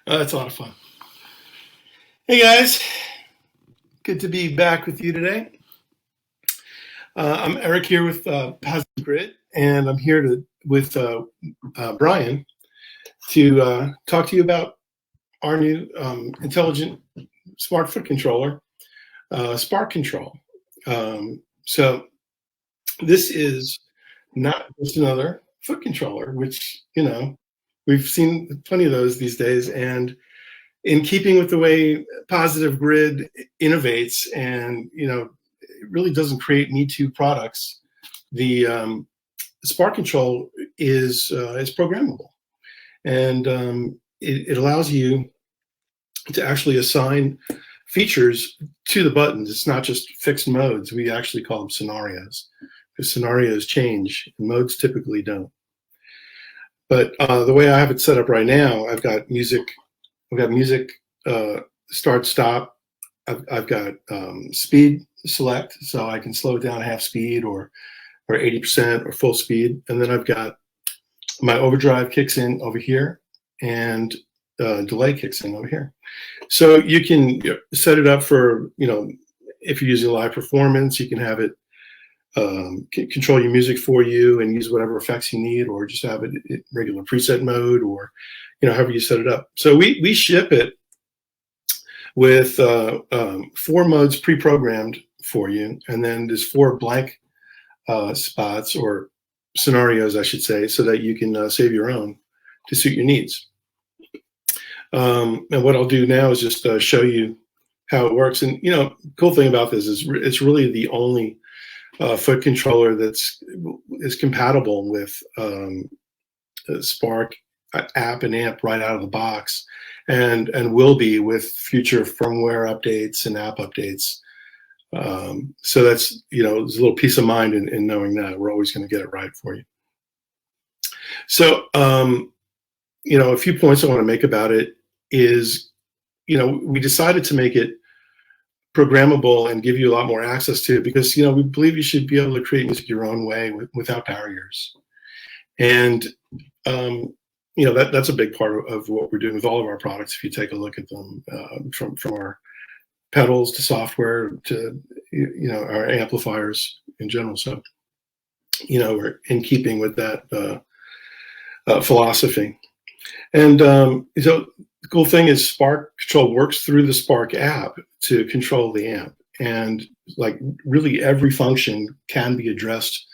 That's a lot of fun. Hey guys, good to be back with you today. I'm Eric here with Positive Grid, and I'm here with Brian to talk to you about our new intelligent smart foot controller, Spark Control. So this is not just another foot controller, which we've seen plenty of those these days, and in keeping with the way Positive Grid innovates and it really doesn't create me too products, the Spark Control is programmable, and it allows you to actually assign features to the buttons. It's not just fixed modes. We actually call them scenarios, because scenarios change and modes typically don't. But the way I have it set up right now, I've got music start, stop. I've got speed select, so I can slow it down half speed or 80% or full speed. And then I've got my overdrive kicks in over here, and delay kicks in over here. So you can set it up for, if you're using live performance, you can have it control your music for you and use whatever effects you need, or just have it in regular preset mode, or however you set it up. So we ship it with 4 modes pre-programmed for you, and then there's 4 blank spots, or scenarios I should say, so that you can save your own to suit your needs. And what I'll do now is just show you how it works. And cool thing about this is it's really the only foot controller is compatible with Spark app and amp right out of the box, and will be with future firmware updates and app updates. So that's there's a little peace of mind in knowing that we're always going to get it right for you. So a few points I want to make about it is we decided to make it programmable and give you a lot more access to it, because we believe you should be able to create music your own way without barriers. And that's a big part of what we're doing with all of our products. If you take a look at them, from our pedals to software to our amplifiers in general. So we're in keeping with that philosophy. And so the cool thing is Spark Control works through the Spark app to control the amp, and like really every function can be addressed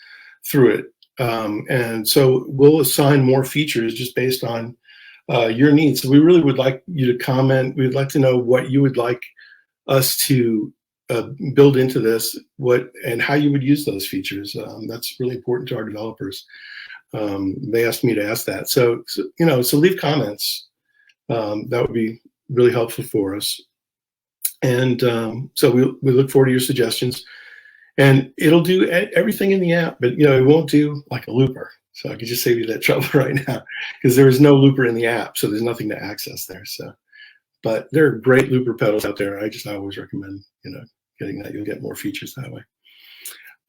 through it. And so we'll assign more features just based on your needs. So we really would like you to comment. We'd like to know what you would like us to build into this, and how you would use those features. That's really important to our developers. They asked me to ask that. So leave comments. That would be really helpful for us. And so we look forward to your suggestions. And it'll do everything in the app, but it won't do like a looper. So I could just save you that trouble right now, because there is no looper in the app, so there's nothing to access there. So, but there are great looper pedals out there. I always recommend getting that. You'll get more features that way.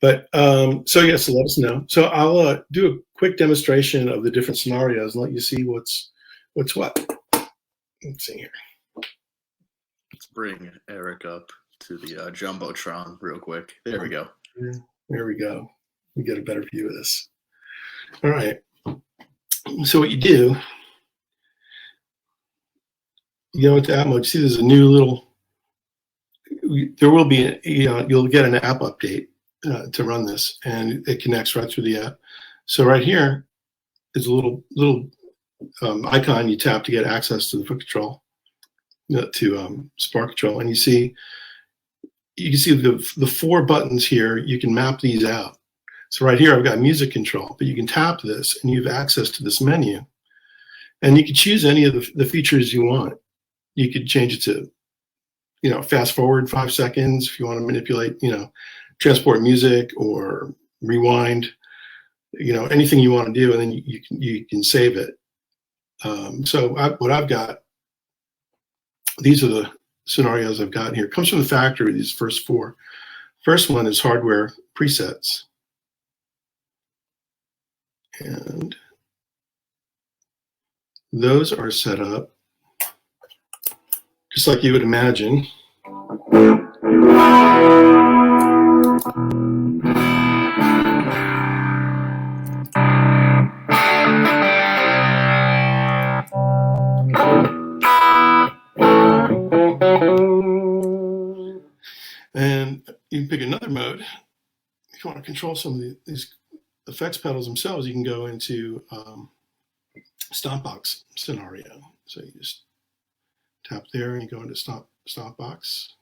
But so let us know. So I'll do a quick demonstration of the different scenarios and let you see what's what. Let's see here. Let's bring Eric up to the Jumbotron real quick. There we go. There we go. We get a better view of this. All right. So what you do, you go into app mode. See, there's a new little. There will be you'll get an app update to run this, and it connects right through the app. So right here is a little icon you tap to get access to the foot control, to Spark Control, and you can see the 4 buttons here. You can map these out. So right here I've got music control, but you can tap this and you have access to this menu, and you can choose any of the features you want. You could change it to fast forward 5 seconds if you want to manipulate, transport music, or rewind, anything you want to do, and then you can save it. So what I've got, these are the scenarios I've got here. It comes from the factory, these first 4. First one is hardware presets. And those are set up just like you would imagine. And you can pick another mode. If you want to control some of these effects pedals themselves, you can go into Stomp Box scenario. So you just tap there and you go into Stomp Box.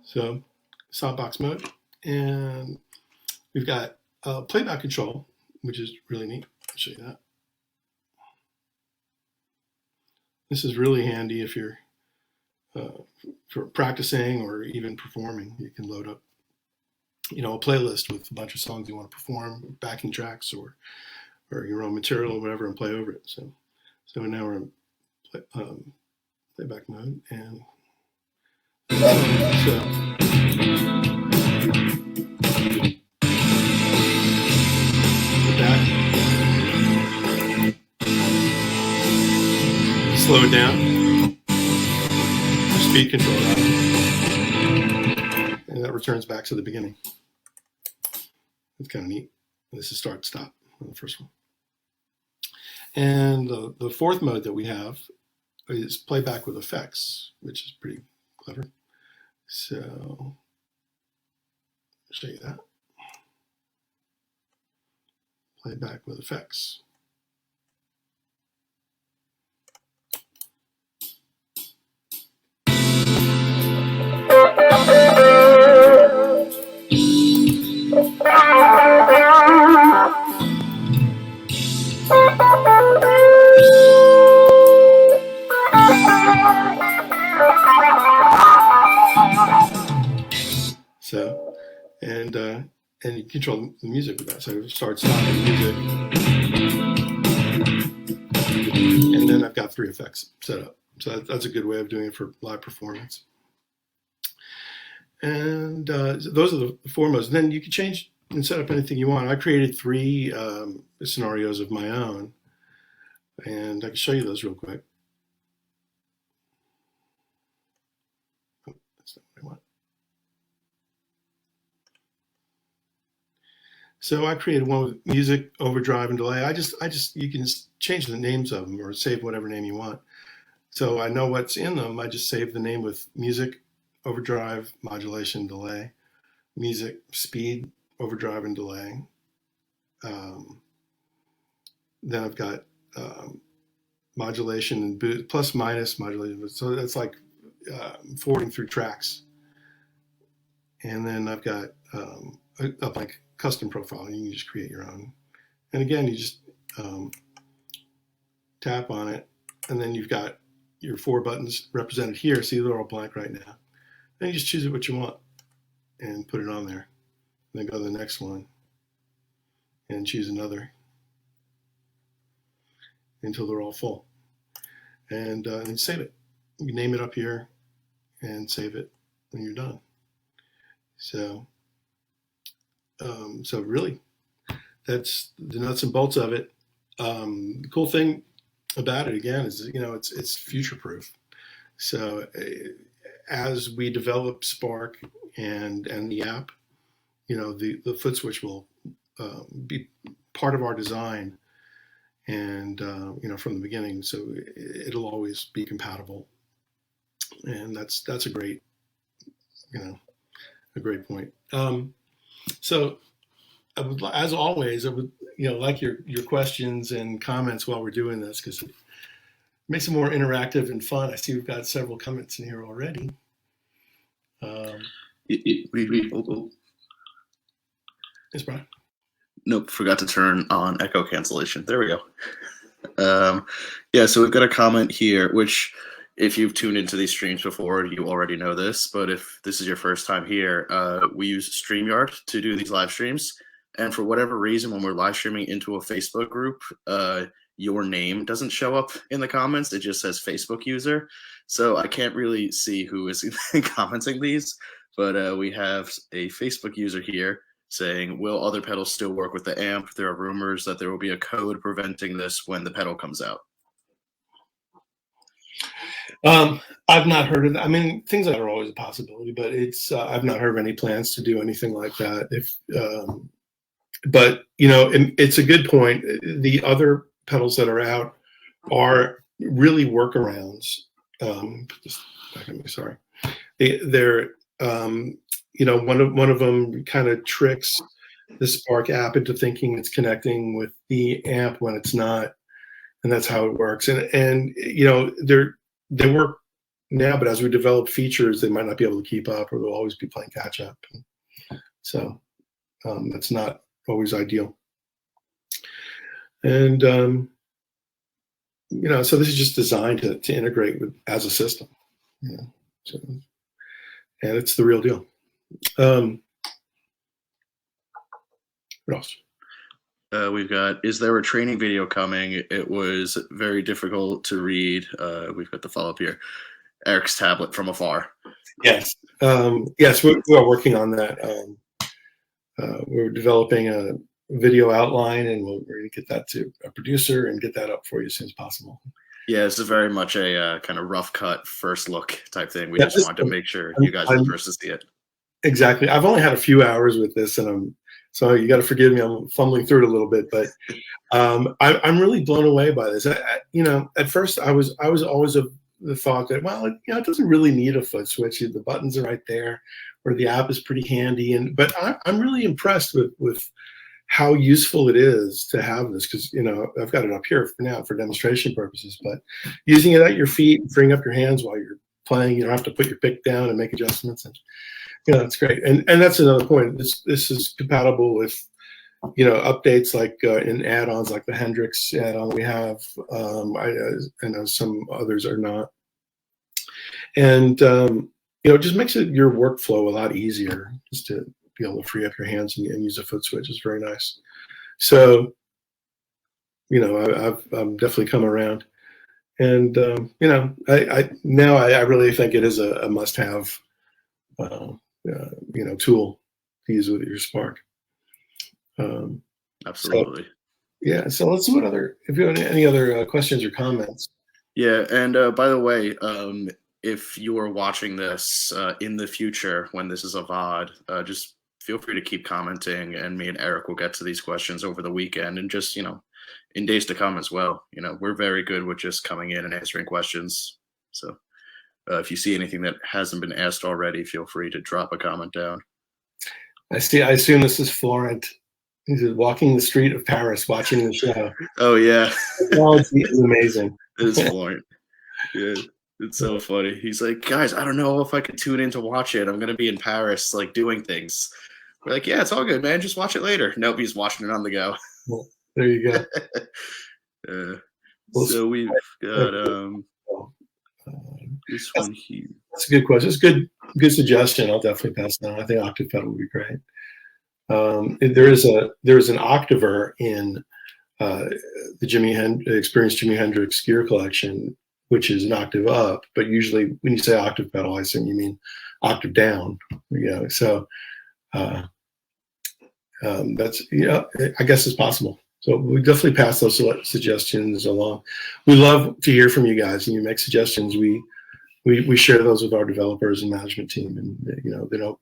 So Stomp Box mode, and we've got playback control, which is really neat. I'll show you that. This is really handy if you're for practicing or even performing. You can load up, a playlist with a bunch of songs you want to perform, backing tracks, or your own material or whatever, and play over it. So now we're in playback mode, and back, slow it down, speed control, and that returns back to the beginning. It's kind of neat. This is start stop on the first one. And the fourth mode that we have is playback with effects, which is pretty clever. So I'll show you that. Playback with effects. So, and you control the music with that. So start stopping music, and then I've got 3 effects set up. So that's a good way of doing it for live performance. And those are the 4 modes. And then you can change and set up anything you want. I created 3 scenarios of my own, and I can show you those real quick. Oh, that's not what I want. So I created one with music, overdrive, and delay. You can change the names of them or save whatever name you want. So I know what's in them. I just save the name with music, overdrive, modulation, delay, music, speed, overdrive, and delay. Then I've got modulation and boost, plus minus modulation. So that's like forwarding through tracks. And then I've got a blank custom profile. You can just create your own. And again, you just tap on it, and then you've got your 4 buttons represented here. See, they're all blank right now. Then you just choose what you want and put it on there. And then go to the next one and choose another until they're all full. And save it. You name it up here and save it when you're done. So really, that's the nuts and bolts of it. The cool thing about it, again, is it's future proof. So as we develop Spark and the app, the footswitch will be part of our design, and from the beginning. So it'll always be compatible, and that's a great point. So as always, I would like your questions and comments while we're doing this, because it makes it more interactive and fun. I see we've got several comments in here already. Yes, Brian? Nope, forgot to turn on echo cancellation. There we go. So we've got a comment here, which if you've tuned into these streams before, you already know this, but if this is your first time here, we use StreamYard to do these live streams. And for whatever reason, when we're live streaming into a Facebook group, your name doesn't show up in the comments. It just says Facebook user. So I can't really see who is commenting these, but we have a Facebook user here saying, will other pedals still work with the amp? There are rumors that there will be a code preventing this when the pedal comes out. I've not heard of that. I mean, things like that are always a possibility, but it's I've not heard of any plans to do anything like that. But you know, it's a good point. The other pedals that are out are really workarounds. Just back at me, sorry. They're you know, one of them kind of tricks the Spark app into thinking it's connecting with the amp when it's not, and that's how it works. And you know, they work now, but as we develop features, they might not be able to keep up, or they'll always be playing catch up. So that's not always ideal. And you know, so this is just designed to integrate with as a system. You know, so, and it's the real deal. What else? We've got, is there a training video coming? It was very difficult to read. We've got the follow-up here. Eric's tablet from afar. Yes. Yes, we are working on that. We're developing a video outline, and we're going to get that to a producer and get that up for you as soon as possible. Yeah, this is very much a kind of rough cut first look type thing. We just wanted to make sure you guys were the first to see it. Exactly. I've only had a few hours with this, and so you got to forgive me. I'm fumbling through it a little bit, but I'm really blown away by this. You know, at first I was always of the thought that, well, you know, it doesn't really need a foot switch. The buttons are right there, or the app is pretty handy. But I'm really impressed with how useful it is to have this, because, you know, I've got it up here for now for demonstration purposes, but using it at your feet, freeing up your hands while you're playing, you don't have to put your pick down and make adjustments. And you know, it's great. And that's another point. This is compatible with, you know, updates like in add-ons like the Hendrix add-on we have. I know some others are not. And, you know, it just makes your workflow a lot easier, just to be able to free up your hands and use a foot switch. Is very nice. So, you know, I've definitely come around. And, you know, I really think it is a must-have you know, tool to use with your Spark. Absolutely. So, yeah. So let's see if you have any other questions or comments. Yeah. And by the way, if you are watching this in the future, when this is a VOD, just feel free to keep commenting, and me and Eric will get to these questions over the weekend, and just, you know, in days to come as well. You know, we're very good with just coming in and answering questions. So if you see anything that hasn't been asked already, feel free to drop a comment down. I assume this is Florent. He's walking the street of Paris, watching the show. Oh yeah, technology is amazing. It is Florent. Yeah, it's so funny. He's like, guys, I don't know if I could tune in to watch it. I'm gonna be in Paris, like, doing things. We're like, yeah, it's all good, man. Just watch it later. Nope, he's watching it on the go. Well, there you go. So we've got this one here. That's a good question. It's a good suggestion. I'll definitely pass it on. I think octave pedal would be great. There is an octaver in the Experienced Jimi Hendrix gear collection, which is an octave up. But usually, when you say octave pedal, I assume you mean octave down. You know, so that's, yeah, I guess it's possible. So we definitely pass those suggestions along. We love to hear from you guys, and you make suggestions. We share those with our developers and management team, and you know, they don't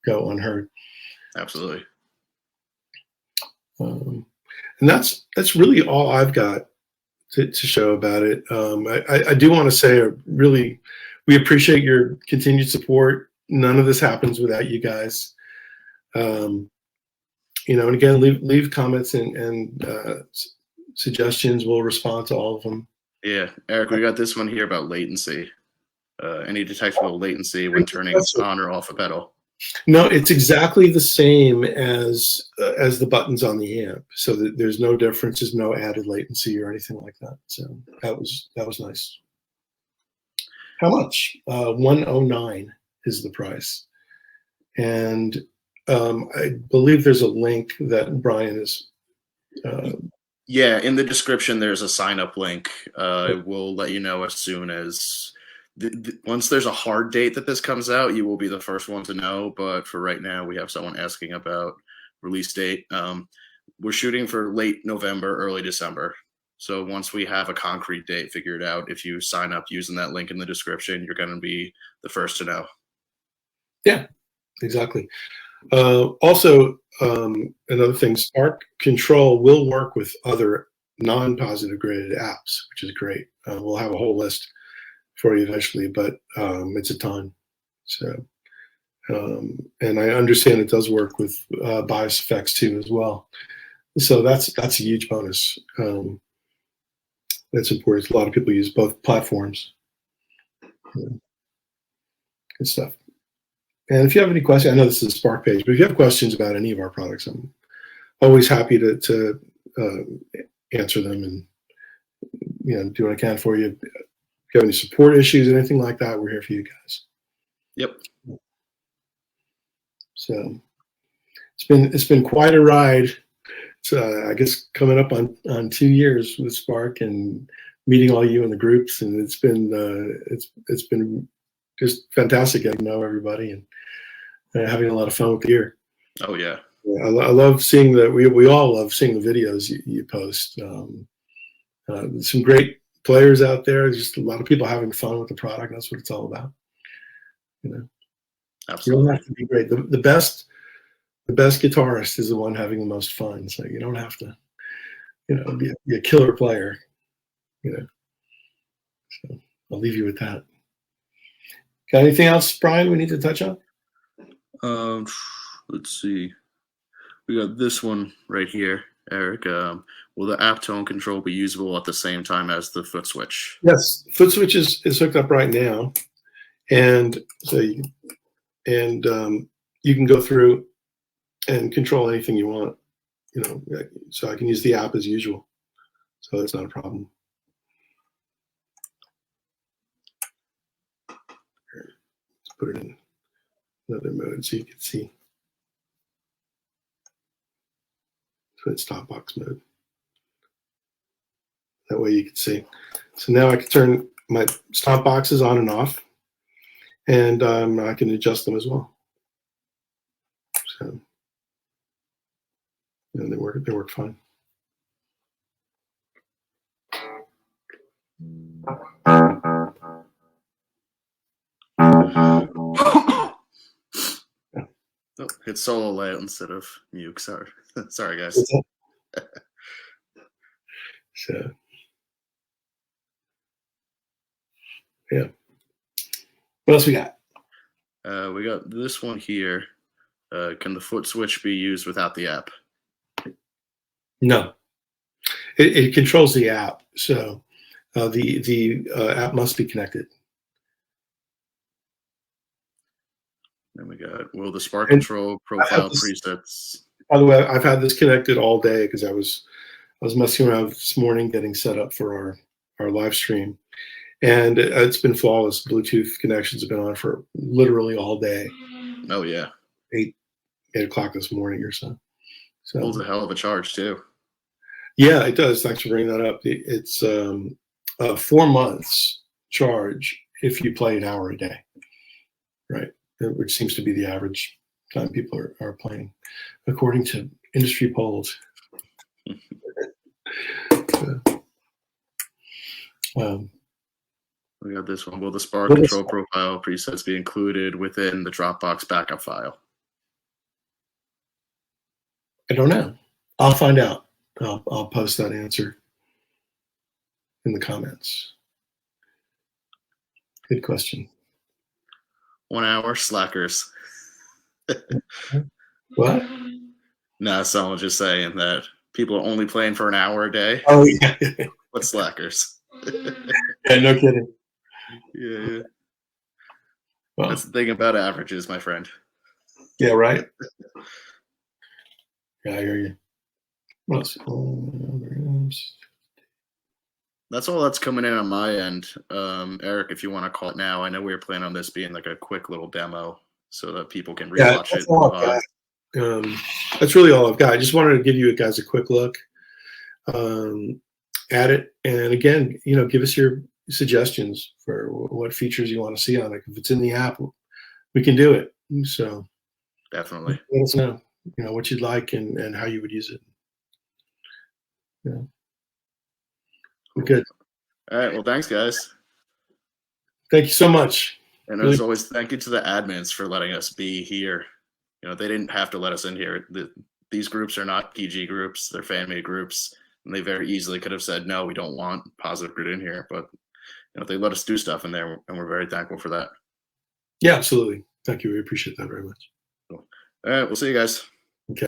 go unheard. Absolutely. And that's really all I've got to show about it. I do want to say, really, we appreciate your continued support. None of this happens without you guys. You know, and again, leave comments and suggestions. We'll respond to all of them. Yeah, Eric, we got this one here about latency. Any detectable latency when turning on or off a pedal? No, it's exactly the same as the buttons on the amp. So there's no difference. There's no added latency or anything like that. So that was nice. How much? 109 is the price. And I believe there's a link that Brian is. Yeah, in the description, there's a sign up link. We'll let you know as soon as once there's a hard date that this comes out, you will be the first one to know. But for right now, we have someone asking about release date. We're shooting for late November, early December. So once we have a concrete date figured out, if you sign up using that link in the description, you're going to be the first to know. Yeah, exactly. Also, another thing, Spark Control will work with other non-positive graded apps, which is great. We'll have a whole list for you eventually, but it's a ton. So, and I understand it does work with bias effects too as well. So that's a huge bonus. That's important. A lot of people use both platforms. Good stuff. And if you have any questions, I know this is a Spark page, but if you have questions about any of our products, I'm always happy to answer them and do what I can for you. If you have any support issues, anything like that, we're here for you guys. Yep. So it's been quite a ride. It's I guess coming up on 2 years with Spark and meeting all you in the groups, and it's been just fantastic getting to know everybody and having a lot of fun with the year. Oh yeah. I love seeing that. We all love seeing the videos you post. Some great players out there. There's just a lot of people having fun with the product. That's what it's all about. Absolutely. You don't have to be great. The best guitarist is the one having the most fun. So you don't have to, be a killer player. So I'll leave you with that. Got anything else, Brian, we need to touch on? Let's see. We got this one right here, Eric. Will the app tone control be usable at the same time as the foot switch? Yes, foot switch is hooked up right now, and so you can go through and control anything you want. So I can use the app as usual, so that's not a problem. Let's put it in another mode so you can see. So it's stop box mode. That way you can see. So now I can turn my stop boxes on and off, and I can adjust them as well. So they work fine. Oh, hit solo layout instead of mute. Sorry. Sorry, guys. So, yeah. What else we got? We got this one here. Can the foot switch be used without the app? No. It controls the app, so the app must be connected. Then we got, will the Spark Control profile presets? By the way, I've had this connected all day because I was messing around this morning getting set up for our live stream, and it's been flawless. Bluetooth connections have been on for literally all day. Oh yeah, 8 o'clock this morning or so. So holds a hell of a charge too. Yeah, it does. Thanks for bringing that up. It's 4 months charge if you play an hour a day, right? Which seems to be the average time people are playing, according to industry polls. We got this one. Will the Spark Control profile presets be included within the Dropbox backup file? I don't know. I'll find out. I'll post that answer in the comments. Good question. 1 hour slackers. What? No, someone just saying that people are only playing for an hour a day. Oh yeah. What slackers? Yeah, no kidding. Yeah. Well, that's the thing about averages, my friend. Yeah, right. Yeah, I hear you. What else? That's all that's coming in on my end. Eric, if you want to call it now, I know we were planning on this being like a quick little demo so that people can Yeah, rewatch that's it. all I've got. That's really all I've got. I just wanted to give you guys a quick look at it, and again, give us your suggestions for what features you want to see on it. If it's in the app, we can do it. So Definitely. let us know, what you'd like and how you would use it. Yeah, we're good. All right. Well, thanks, guys. Thank you so much. And as always, thank you to the admins for letting us be here. They didn't have to let us in here. These groups are not PG groups; they're fan-made groups, and they very easily could have said, "No, we don't want Positive Grid in here." But they let us do stuff in there, and we're very thankful for that. Yeah, absolutely. Thank you. We appreciate that very much. Cool. All right, we'll see you guys.